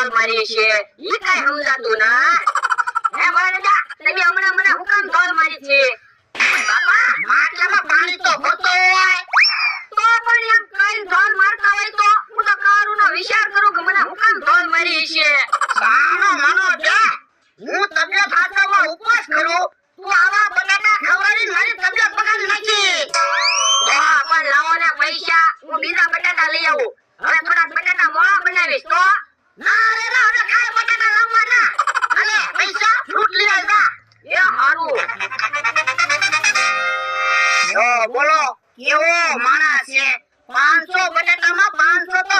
ધોલ મારી છે ઈ કઈ સમજાતું ના હે વરજા તમે હમણાં મને હુકામ ધોલ મારી છે બાપા માટલામાં પાણી તો હોતો હોય તો પણ એમ કઈ ધોલ મારતા હોય તો હું તો કારુનો વિચાર કરું કે મને હુકામ ધોલ મારી છે સાનો માનો દે હું તબિયત હાથમાં ઉપવાસ કરું તું આવા બટાકા ખવડાવી મારી તબિયત બગાડી નાખી તો પણ લાવો ને પૈસા હું બીજા બટાકા લઈ આવું હવે થોડા બટાકા મોળા બનાવીશ તો ના રે ના હવે કાઈ બટાકા લાવવાના અલે પૈસા ફ્રૂટ લઈ આવતા એ હારું બોલો કેવો માણસ છે 500 બટાકામાં 500 તો